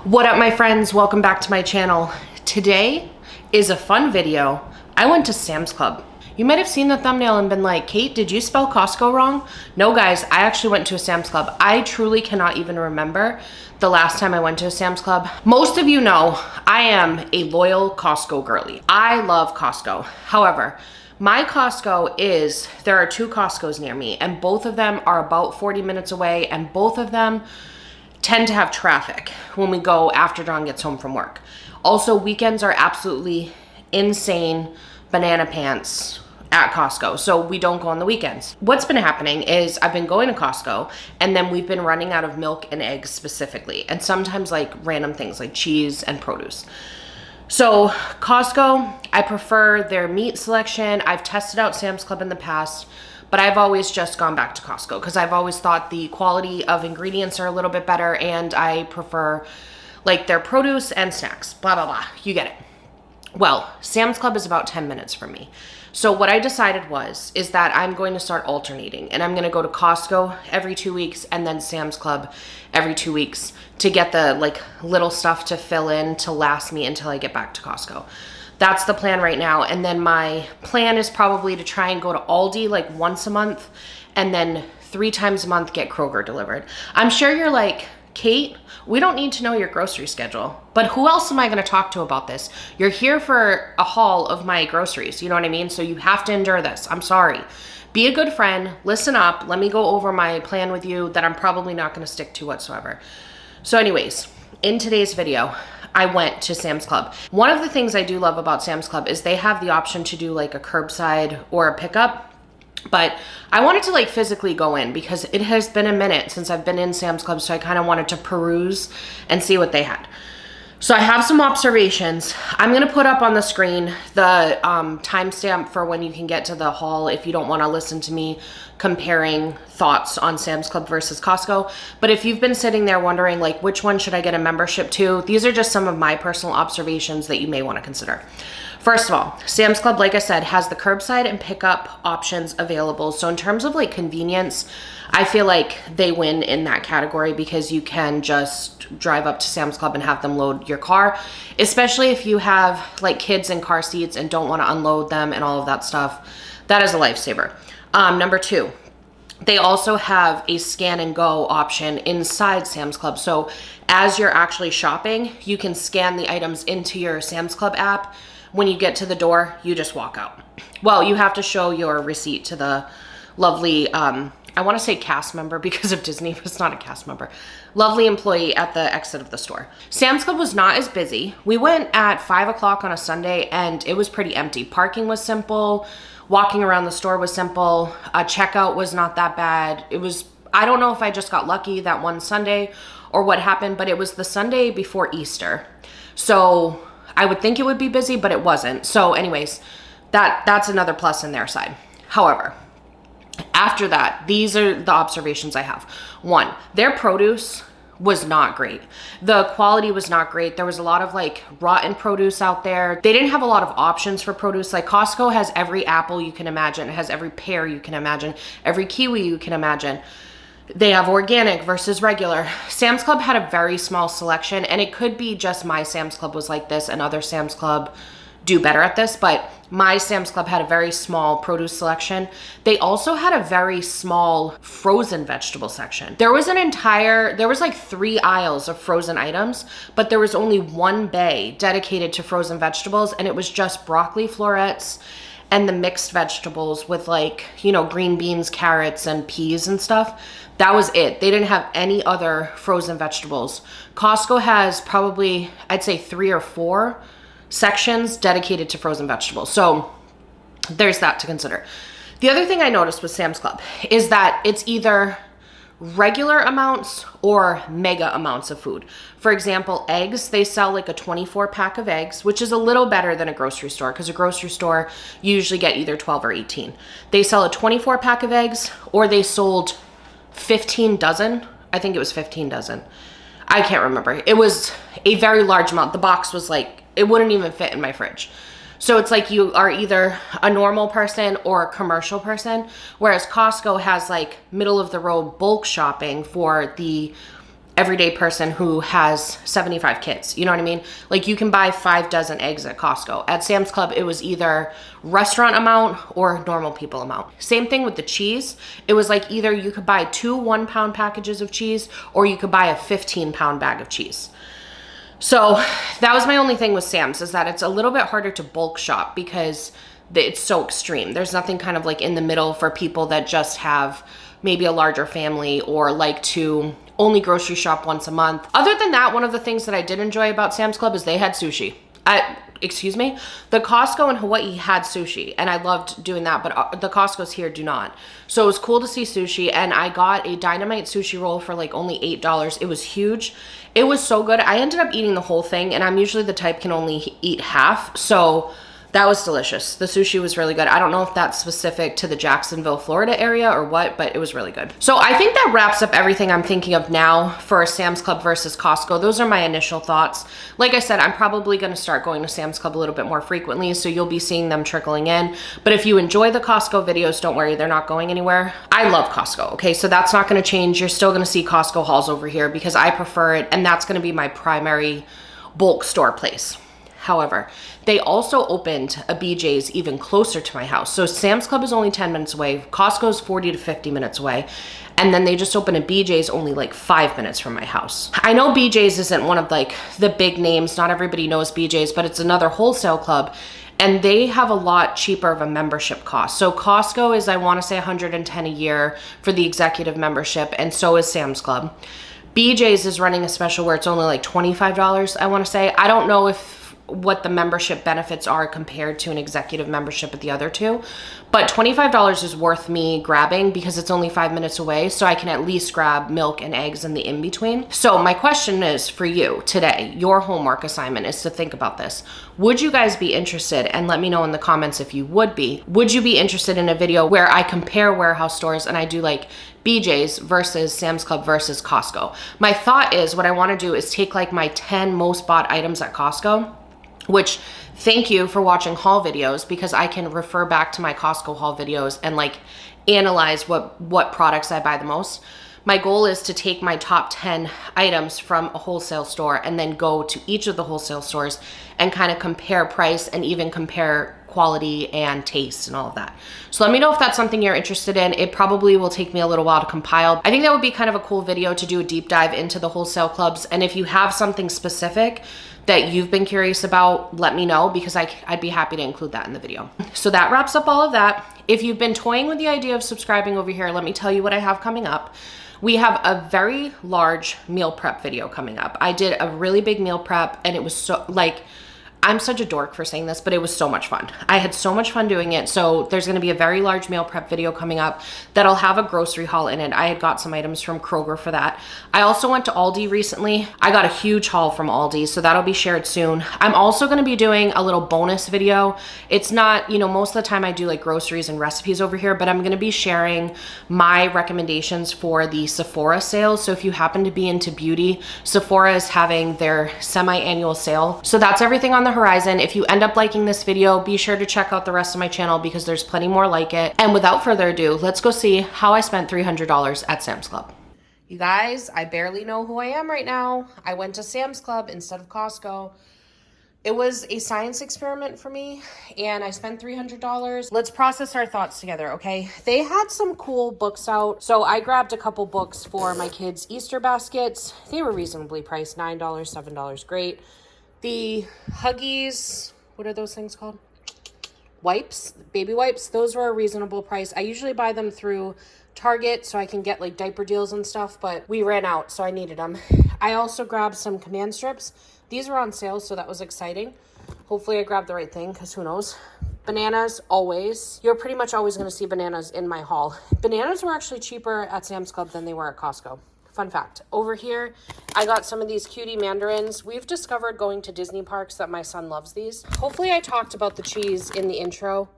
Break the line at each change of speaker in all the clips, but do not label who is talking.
What up, my friends? Welcome back to my channel. Today is a fun video. I went to Sam's Club. You might have seen the thumbnail and been like, Kate, did you spell Costco wrong? No, guys, I actually went to a Sam's Club. I truly cannot even remember the last time I went to a Sam's Club. Most of you know I am a loyal Costco girly. I love Costco. However, my Costco there are two Costcos near me, and both of them are about 40 minutes away, and both of them tend to have traffic when we go after John gets home from work. Also, weekends are absolutely insane banana pants at Costco, so we don't go on the weekends. What's been happening is I've been going to Costco, and then we've been running out of milk and eggs specifically, and sometimes like random things like cheese and produce. So Costco, I prefer their meat selection. I've tested out Sam's Club in the past, but I've always just gone back to Costco because I've always thought the quality of ingredients are a little bit better, and I prefer like their produce and snacks, blah, blah, blah. You get it. Well, Sam's Club is about 10 minutes from me. So what I decided is that I'm going to start alternating, and I'm going to go to Costco every 2 weeks and then Sam's Club every 2 weeks to get the like little stuff to fill in to last me until I get back to Costco. That's the plan right now. And then my plan is probably to try and go to Aldi like once a month, and then 3 times a month get Kroger delivered. I'm sure you're like, Kate, we don't need to know your grocery schedule, but who else am I going to talk to about this? You're here for a haul of my groceries. You know what I mean? So you have to endure this. I'm sorry. Be a good friend. Listen up. Let me go over my plan with you that I'm probably not going to stick to whatsoever. So anyways, in today's video, I went to Sam's Club. One of the things I do love about Sam's Club is they have the option to do like a curbside or a pickup. But I wanted to like physically go in because it has been a minute since I've been in Sam's Club, so I kind of wanted to peruse and see what they had. So I have some observations. I'm going to put up on the screen the timestamp for when you can get to the haul if you don't want to listen to me comparing thoughts on Sam's Club versus Costco. But if you've been sitting there wondering like which one should I get a membership to, these are just some of my personal observations that you may want to consider. First of all, Sam's Club, like I said, has the curbside and pickup options available. So in terms of like convenience, I feel like they win in that category because you can just drive up to Sam's Club and have them load your car, especially if you have like kids in car seats and don't want to unload them and all of that stuff. That is a lifesaver. Number 2, they also have a scan and go option inside Sam's Club. So as you're actually shopping, you can scan the items into your Sam's Club app. When you get to the door, you just walk out. Well, you have to show your receipt to the lovely, I want to say cast member because of Disney, but it's not a cast member. Lovely employee at the exit of the store. Sam's Club was not as busy. We went at 5 o'clock on a Sunday and it was pretty empty. Parking was simple. Walking around the store was simple. Checkout was not that bad. I don't know if I just got lucky that one Sunday or what happened, but it was the Sunday before Easter. So I would think it would be busy, but it wasn't. So anyways, that's another plus in their side. However, after that, these are the observations I have. 1, their produce was not great. The quality was not great. There was a lot of like rotten produce out there. They didn't have a lot of options for produce. Like Costco has every apple you can imagine. It has every pear you can imagine, every kiwi you can imagine. They have organic versus regular. Sam's Club had a very small selection, and it could be just my Sam's Club was like this and other Sam's Club do better at this, but my Sam's Club had a very small produce selection. They also had a very small frozen vegetable section. There was like 3 aisles of frozen items, but there was only 1 bay dedicated to frozen vegetables, and it was just broccoli florets and the mixed vegetables with like, you know, green beans, carrots, and peas and stuff. That was it. They didn't have any other frozen vegetables. Costco has probably, I'd say 3 or 4 sections dedicated to frozen vegetables. So there's that to consider. The other thing I noticed with Sam's Club is that it's either regular amounts or mega amounts of food. For example, eggs, they sell like a 24 pack of eggs, which is a little better than a grocery store because a grocery store you usually get either 12 or 18. They sell a 24 pack of eggs, or they sold 15 dozen. I think it was 15 dozen. I can't remember. It was a very large amount. The box was like, it wouldn't even fit in my fridge. So it's like you are either a normal person or a commercial person, whereas Costco has like middle of the road bulk shopping for the everyday person who has 75 kids. You know what I mean? Like you can buy 5 dozen eggs at Costco. At Sam's Club, it was either restaurant amount or normal people amount. Same thing with the cheese. It was like either you could buy 2 1-pound packages of cheese or you could buy a 15-pound bag of cheese. So that was my only thing with Sam's, is that it's a little bit harder to bulk shop because it's so extreme. There's nothing kind of like in the middle for people that just have maybe a larger family or like to only grocery shop once a month. Other than that, one of the things that I did enjoy about Sam's Club is they had sushi. Excuse me, the Costco in Hawaii had sushi and I loved doing that, but the Costco's here do not. So it was cool to see sushi, and I got a dynamite sushi roll for like only $8. It was huge. It was so good. I ended up eating the whole thing, and I'm usually the type can only eat half. So that was delicious. The sushi was really good. I don't know if that's specific to the Jacksonville, Florida area or what, but it was really good. So I think that wraps up everything I'm thinking of now for Sam's Club versus Costco. Those are my initial thoughts. Like I said, I'm probably gonna start going to Sam's Club a little bit more frequently, so you'll be seeing them trickling in. But if you enjoy the Costco videos, don't worry, they're not going anywhere. I love Costco, okay? So that's not gonna change. You're still gonna see Costco hauls over here because I prefer it, and that's gonna be my primary bulk store place. However, they also opened a BJ's even closer to my house. So Sam's Club is only 10 minutes away. Costco's 40 to 50 minutes away. And then they just opened a BJ's only like 5 minutes from my house. I know BJ's isn't one of like the big names. Not everybody knows BJ's, but it's another wholesale club. And they have a lot cheaper of a membership cost. So Costco is, I want to say, $110 a year for the executive membership, and so is Sam's Club. BJ's is running a special where it's only like $25, I want to say. I don't know what the membership benefits are compared to an executive membership at the other two, but $25 is worth me grabbing because it's only 5 minutes away, so I can at least grab milk and eggs in the in-between. So my question is for you today, your homework assignment is to think about this. Would you guys be interested, and let me know in the comments if you would you be interested in a video where I compare warehouse stores and I do like BJ's versus Sam's Club versus Costco? My thought is, what I want to do is take like my 10 most bought items at Costco, which, thank you for watching haul videos, because I can refer back to my Costco haul videos and like analyze what products I buy the most. My goal is to take my top 10 items from a wholesale store and then go to each of the wholesale stores and kind of compare price and even compare quality and taste and all of that. So let me know if that's something you're interested in. It probably will take me a little while to compile. I think that would be kind of a cool video to do a deep dive into the wholesale clubs. And if you have something specific that you've been curious about, let me know, because I'd be happy to include that in the video. So that wraps up all of that. If you've been toying with the idea of subscribing over here, let me tell you what I have coming up. We have a very large meal prep video coming up. I did a really big meal prep, and it was so, like, I'm such a dork for saying this, but it was so much fun. I had so much fun doing it. So there's gonna be a very large meal prep video coming up that'll have a grocery haul in it. I had got some items from Kroger for that. I also went to Aldi recently. I got a huge haul from Aldi, so that'll be shared soon. I'm also gonna be doing a little bonus video. It's not, you know, most of the time I do like groceries and recipes over here, but I'm gonna be sharing my recommendations for the Sephora sales. So if you happen to be into beauty, Sephora is having their semi-annual sale. So that's everything on the horizon. If you end up liking this video, be sure to check out the rest of my channel because there's plenty more like it. And without further ado, let's go see how I spent $300 at Sam's Club. You guys, I barely know who I am right now. I went to Sam's Club instead of Costco. It was a science experiment for me, and I spent $300. Let's process our thoughts together, okay? They had some cool books out. So I grabbed a couple books for my kids' Easter baskets. They were reasonably priced, $9, $7, great. The Huggies, what are those things called? Wipes, baby wipes. Those were a reasonable price. I usually buy them through Target so I can get like diaper deals and stuff, but we ran out, so I needed them. I also grabbed some command strips. These were on sale, so that was exciting. Hopefully I grabbed the right thing, because who knows. Bananas, always. You're pretty much always going to see bananas in my haul. Bananas were actually cheaper at Sam's Club than they were at Costco. Fun fact. Over here, I got some of these cutie mandarins. We've discovered going to Disney parks that my son loves these. Hopefully I talked about the cheese in the intro,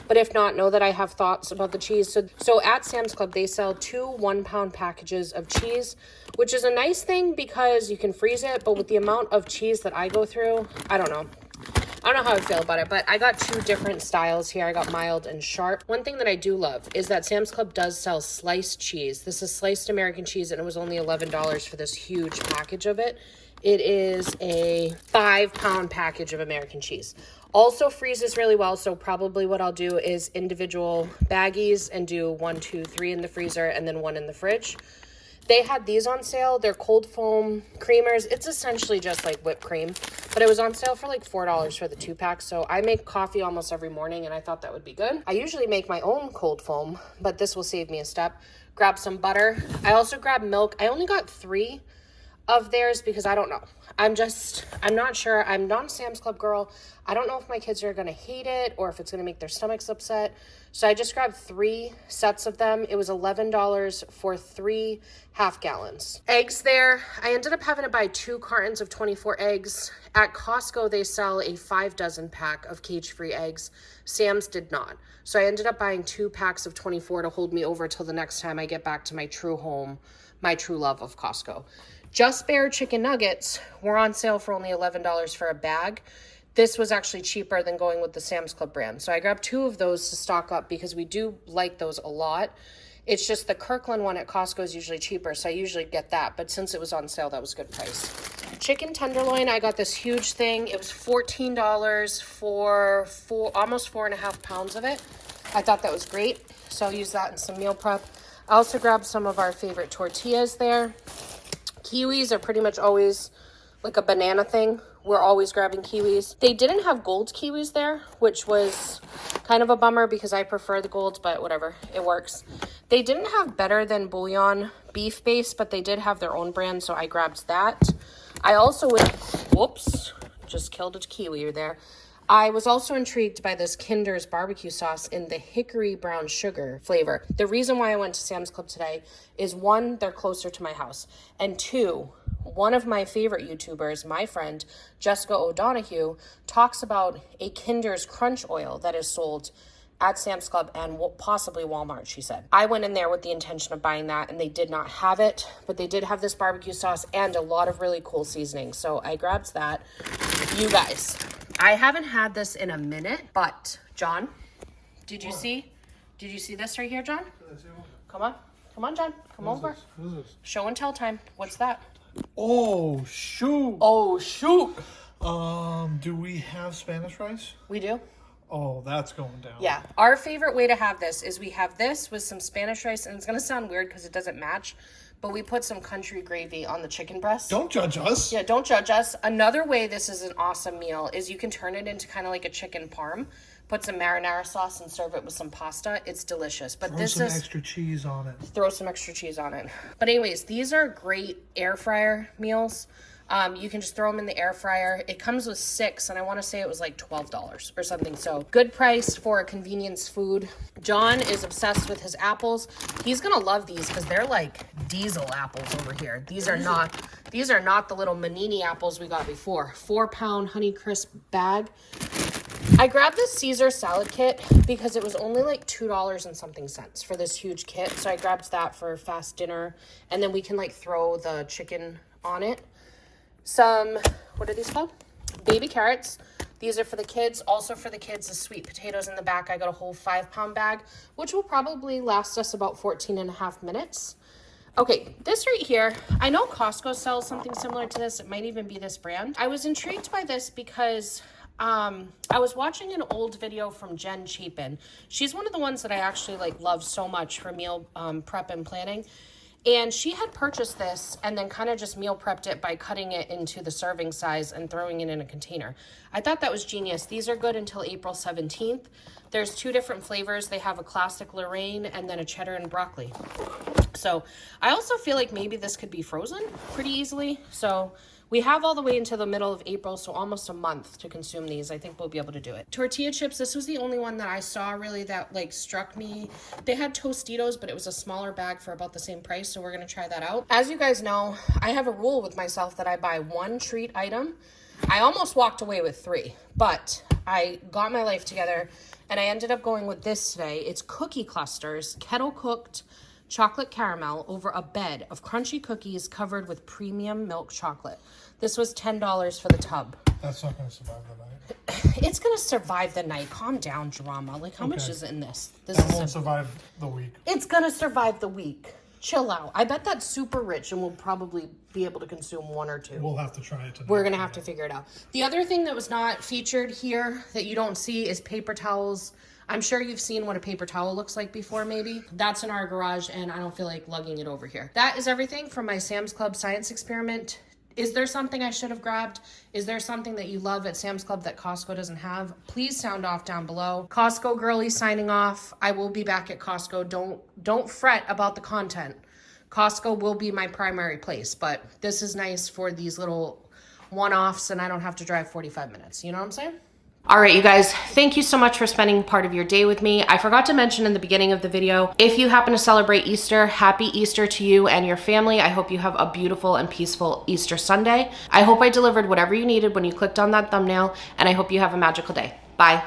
but if not, know that I have thoughts about the cheese. So at Sam's Club, they sell 2 1-pound packages of cheese, which is a nice thing because you can freeze it, but with the amount of cheese that I go through, I don't know. I don't know how I feel about it, but I got two different styles here. I got mild and sharp. One thing that I do love is that Sam's Club does sell sliced cheese. This is sliced American cheese, and it was only $11 for this huge package of it. It is a 5-pound package of American cheese. Also freezes really well, so probably what I'll do is individual baggies and do 1, 2, 3 in the freezer and then 1 in the fridge. They had these on sale. They're cold foam creamers. It's essentially just like whipped cream, but it was on sale for like $4 for the 2-pack. So I make coffee almost every morning, and I thought that would be good. I usually make my own cold foam, but this will save me a step. Grab some butter. I also grabbed milk. I only got 3 of theirs because I don't know. I'm not sure. I'm not a Sam's Club girl. I don't know if my kids are going to hate it or if it's going to make their stomachs upset. So I just grabbed 3 sets of them. It was $11 for 3 half gallons. Eggs there. I ended up having to buy 2 cartons of 24 eggs. At Costco, they sell a 5-dozen pack of cage-free eggs. Sam's did not. So I ended up buying 2 packs of 24 to hold me over till the next time I get back to my true home, my true love of Costco. Just Bare chicken nuggets were on sale for only $11 for a bag. This was actually cheaper than going with the Sam's Club brand. So I grabbed 2 of those to stock up because we do like those a lot. It's just the Kirkland one at Costco is usually cheaper, so I usually get that. But since it was on sale, that was a good price. Chicken tenderloin, I got this huge thing. It was $14 for almost 4.5 pounds of it. I thought that was great, so I'll use that in some meal prep. I also grabbed some of our favorite tortillas there. Kiwis are pretty much always like a banana thing. We're always grabbing kiwis. They didn't have gold kiwis there, which was kind of a bummer because I prefer the golds, but whatever, it works. They didn't have better than bouillon beef base, but they did have their own brand, so I grabbed that. I also whoops, just killed a kiwi there. I was also intrigued by this Kinder's barbecue sauce in the hickory brown sugar flavor. The reason why I went to Sam's Club today is 1, they're closer to my house, and 2, one of my favorite YouTubers, my friend Jessica O'Donoghue, talks about a Kinder's Crunch oil that is sold at Sam's Club and possibly Walmart, she said. I went in there with the intention of buying that, and they did not have it, but they did have this barbecue sauce and a lot of really cool seasonings, so I grabbed that. You guys, I haven't had this in a minute, but John, did you see this right here, John? Come on, John, come over.
What is this?
Show and tell time. What's that?
Oh, shoot.
Oh, shoot.
Do we have Spanish rice?
We do.
Oh, that's going down.
Yeah. Our favorite way to have this is we have this with some Spanish rice, and it's going to sound weird because it doesn't match, but we put some country gravy on the chicken breast.
Don't judge us.
Yeah, don't judge us. Another way this is an awesome meal is you can turn it into kind of like a chicken parm, put some marinara sauce and serve it with some pasta. It's delicious. But
Throw some extra cheese on it.
Throw some extra cheese on it. But anyways, these are great air fryer meals. You can just throw them in the air fryer. It comes with 6, and I want to say it was like $12 or something. So good price for a convenience food. John is obsessed with his apples. He's gonna love these because they're like diesel apples over here. These are not the little Manini apples we got before. 4-pound Honeycrisp bag. I grabbed this Caesar salad kit because it was only like $2 and something cents for this huge kit. So I grabbed that for fast dinner, and then we can like throw the chicken on it. Some, what are these called? Baby carrots. These are for the kids. Also for the kids, the sweet potatoes in the back. I got a whole 5-pound bag, which will probably last us about 14.5 minutes. Okay, this right here, I know Costco sells something similar to this. It might even be this brand. I was intrigued by this because I was watching an old video from Jen Chapin. She's one of the ones that I actually like love so much for meal prep and planning. And she had purchased this and then kind of just meal prepped it by cutting it into the serving size and throwing it in a container. I thought that was genius. These are good until April 17th. There's 2 different flavors. They have a classic Lorraine and then a cheddar and broccoli. So I also feel like maybe this could be frozen pretty easily. So we have all the way into the middle of April, so almost a month to consume these. I think we'll be able to do it. Tortilla chips, this was the only one that I saw really that like struck me. They had Tostitos, but it was a smaller bag for about the same price, so we're gonna try that out. As you guys know, I have a rule with myself that I buy 1 treat item. I almost walked away with 3, but I got my life together and I ended up going with this today. It's cookie clusters, kettle cooked chocolate caramel over a bed of crunchy cookies covered with premium milk chocolate. This was $10 for the tub.
That's not going to survive the night.
It's gonna survive the night. Calm down, drama. Like, how much
Okay.
is in this? This
That
is
won't survive the week.
It's gonna survive the week. Chill out. I bet that's super rich and we'll probably be able to consume one or two.
We'll have to try it tonight.
We're gonna have to figure it out. The other thing that was not featured here that you don't see is paper towels. I'm sure you've seen what a paper towel looks like before, maybe. That's in our garage and I don't feel like lugging it over here. That is everything from my Sam's Club science experiment. Is there something I should have grabbed? Is there something that you love at Sam's Club that Costco doesn't have? Please sound off down below. Costco girly signing off. I will be back at Costco. Don't fret about the content. Costco will be my primary place, but this is nice for these little one-offs and I don't have to drive 45 minutes. You know what I'm saying? All right, you guys, thank you so much for spending part of your day with me. I forgot to mention in the beginning of the video, if you happen to celebrate Easter, happy Easter to you and your family. I hope you have a beautiful and peaceful Easter Sunday. I hope I delivered whatever you needed when you clicked on that thumbnail, and I hope you have a magical day. Bye.